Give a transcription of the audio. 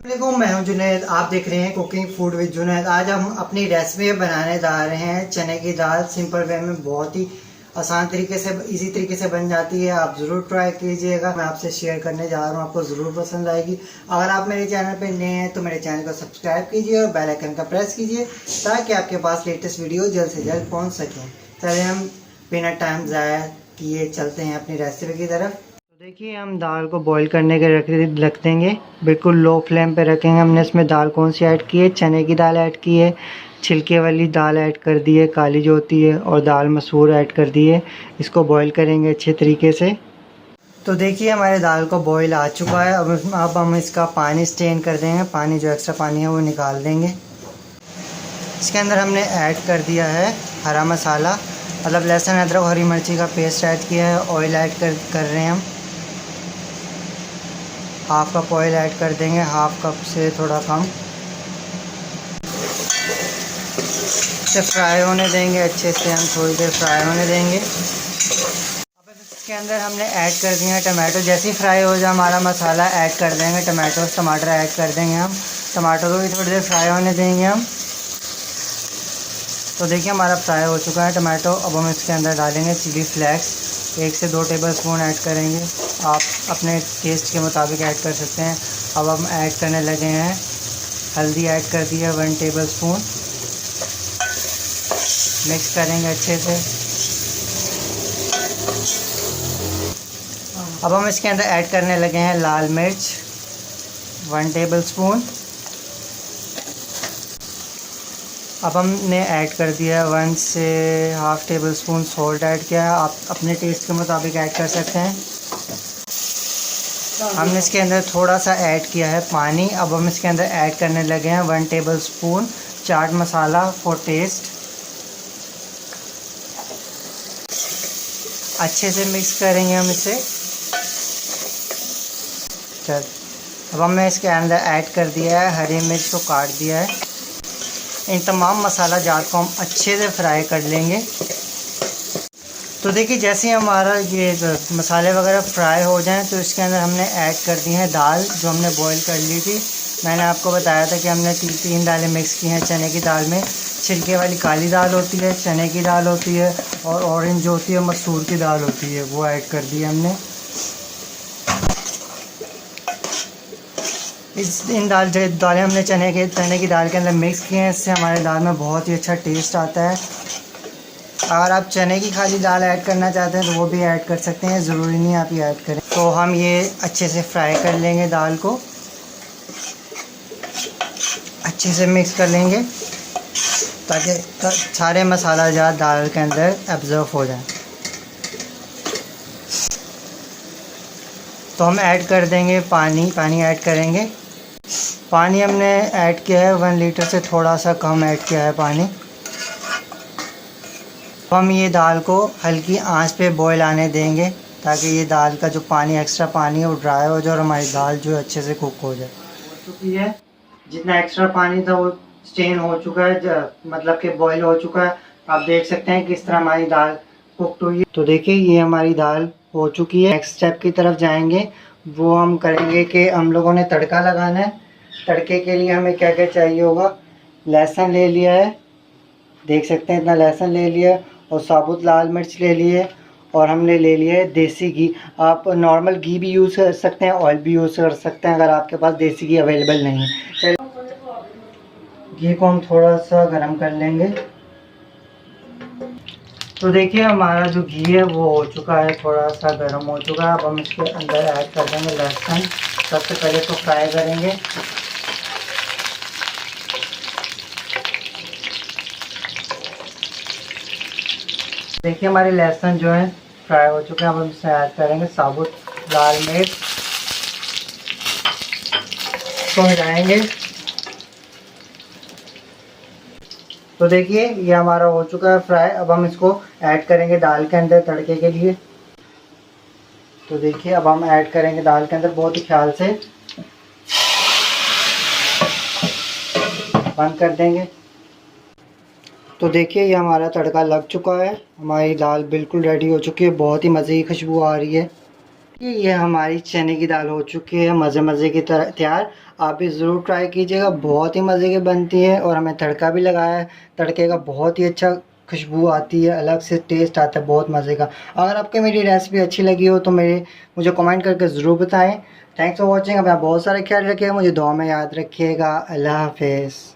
वालेकुम, मैं हूं जुनैद। आप देख रहे हैं कुकिंग फूड विद जुनैद। आज हम अपनी रेसिपी बनाने जा रहे हैं चने की दाल। सिंपल वे में बहुत ही आसान तरीके से, इजी तरीके से बन जाती है। आप ज़रूर ट्राई कीजिएगा। मैं आपसे शेयर करने जा रहा हूं, आपको ज़रूर पसंद आएगी। अगर आप मेरे चैनल पर नए हैं तो मेरे चैनल को सब्सक्राइब कीजिए और बेल आइकन का प्रेस कीजिए ताकि आपके पास लेटेस्ट वीडियो जल्द से जल्द पहुँच सकें। चलिए हम बिना टाइम ज़ाया किए चलते हैं अपनी रेसिपी की तरफ। तो देखिए, हम दाल को बॉईल करने के रख देंगे। बिल्कुल लो फ्लेम पे रखेंगे। हमने इसमें दाल कौन सी ऐड की है? चने की दाल ऐड की है, छिलके वाली दाल ऐड कर दी है, काली जो होती है, और दाल मसूर ऐड कर दी है। इसको बॉईल करेंगे अच्छे तरीके से। तो देखिए, हमारे दाल को बॉईल आ चुका है। अब हम इसका पानी स्ट्रेन कर देंगे। पानी जो एक्स्ट्रा पानी है वो निकाल देंगे। इसके अंदर हमने ऐड कर दिया है हरा मसाला, मतलब लहसुन अदरक हरी मिर्ची का पेस्ट ऐड किया है। ऑयल ऐड कर रहे हैं हम। हाफ कप ऑयल ऐड कर देंगे, हाफ कप से थोड़ा कम। इसे फ्राई होने देंगे अच्छे से, हम थोड़ी देर फ्राई होने देंगे। अब इसके अंदर हमने ऐड कर दिया टमाटो। जैसे ही फ्राई हो जाए हमारा मसाला ऐड कर देंगे, टमाटर ऐड कर देंगे हम। टमाटर को भी थोड़ी देर फ्राई होने देंगे हम। तो देखिए, हमारा फ्राई हो चुका है टमाटो। अब हम इसके अंदर डालेंगे चिली फ्लेक्स। 1 से 2 टेबलस्पून ऐड करेंगे। आप अपने टेस्ट के मुताबिक ऐड कर सकते हैं। अब हम ऐड करने लगे हैं हल्दी। ऐड कर दी है 1 टेबलस्पून। मिक्स करेंगे अच्छे से। अब हम इसके अंदर ऐड करने लगे हैं लाल मिर्च 1 टेबलस्पून। अब हमने ऐड कर दिया है 1 से हाफ़ टेबलस्पून सॉल्ट ऐड किया है। आप अपने टेस्ट के मुताबिक ऐड कर सकते हैं। हमने इसके अंदर थोड़ा सा ऐड किया है पानी। अब हम इसके अंदर ऐड करने लगे हैं 1 tablespoon chaat masala for taste. अच्छे से मिक्स करेंगे हम इसे। चल, अब हमने इसके अंदर ऐड कर दिया है हरी मिर्च को काट दिया है। इन तमाम मसाला जात को हम अच्छे से फ्राई कर लेंगे। तो देखिए, जैसे हमारा ये मसाले वगैरह फ्राई हो जाएं तो इसके अंदर हमने ऐड कर दी है दाल जो हमने बॉईल कर ली थी। मैंने आपको बताया था कि हमने तीन दालें मिक्स की हैं चने की दाल में। छिलके वाली काली दाल होती है, चने की दाल होती है, और ऑरेंज जो होती है मसूर की दाल होती है, वो ऐड कर दी हमने। इन दालें हमने चने की दाल के अंदर मिक्स किए हैं। इससे हमारे दाल में बहुत ही अच्छा टेस्ट आता है। अगर आप चने की खाली दाल ऐड करना चाहते हैं तो वो भी ऐड कर सकते हैं, ज़रूरी नहीं आप ये ऐड करें। तो हम ये अच्छे से फ्राई कर लेंगे दाल को, अच्छे से मिक्स कर लेंगे ताकि सारे मसाला जात दाल के अंदर एब्जॉर्ब हो जाए। तो हम ऐड कर देंगे पानी ऐड करेंगे। पानी हमने ऐड किया है 1 लीटर से थोड़ा सा कम ऐड किया है पानी। हम ये दाल को हल्की आंच पे बॉईल आने देंगे ताकि ये दाल का जो पानी एक्स्ट्रा पानी है वो ड्राई हो जाए और हमारी दाल जो अच्छे से कुक हो जाए। हो चुकी है, जितना एक्स्ट्रा पानी था वो स्टेन हो चुका है, मतलब कि बॉईल हो चुका है। आप देख सकते हैं किस तरह हमारी दाल कुकड हुई है। तो देखिए, ये हमारी दाल हो चुकी है। नेक्स्ट स्टेप की तरफ जाएंगे, वो हम करेंगे कि हम लोगों ने तड़का लगाना है। तड़के के लिए हमें क्या क्या चाहिए होगा? लहसुन ले लिया है, देख सकते हैं इतना लहसुन ले लिया, और साबुत लाल मिर्च ले लिए, और हमने ले लिया है देसी घी। आप नॉर्मल घी भी यूज़ कर सकते हैं, ऑयल भी यूज़ कर सकते हैं अगर आपके पास देसी घी अवेलेबल नहीं है। घी को हम थोड़ा सा गर्म कर लेंगे। तो देखिए, हमारा जो घी है वो हो चुका है, थोड़ा सा गर्म हो चुका है। अब हम इसके अंदर ऐड कर देंगे लहसुन। सबसे पहले तो फ्राई करेंगे। देखिए, हमारे लहसुन जो है फ्राई हो चुके हैं। अब हम इसमें ऐड करेंगे साबुत लाल मिर्च को मिलाएंगे। तो देखिए, ये हमारा हो चुका है फ्राई। अब हम इसको ऐड करेंगे दाल के अंदर तड़के के लिए। तो देखिए, अब हम ऐड करेंगे दाल के अंदर, बहुत ही ख्याल से बंद कर देंगे। तो देखिए, ये हमारा तड़का लग चुका है। हमारी दाल बिल्कुल रेडी हो चुकी है। बहुत ही मज़े की खुशबू आ रही है। ये हमारी चने की दाल हो चुकी है मज़े मज़े की तरह तैयार। आप भी ज़रूर ट्राई कीजिएगा, बहुत ही मज़े की बनती है। और हमें तड़का भी लगाया है, तड़के का बहुत ही अच्छा खुशबू आती है, अलग से टेस्ट आता है बहुत मज़े का। अगर आपको मेरी रेसिपी अच्छी लगी हो तो मुझे कमेंट करके ज़रूर बताएं। Thanks for watching. अब आप बहुत सारे ख्याल रखिएगा, मुझे दुआ में याद रखिएगा। अल्लाह हाफिज़।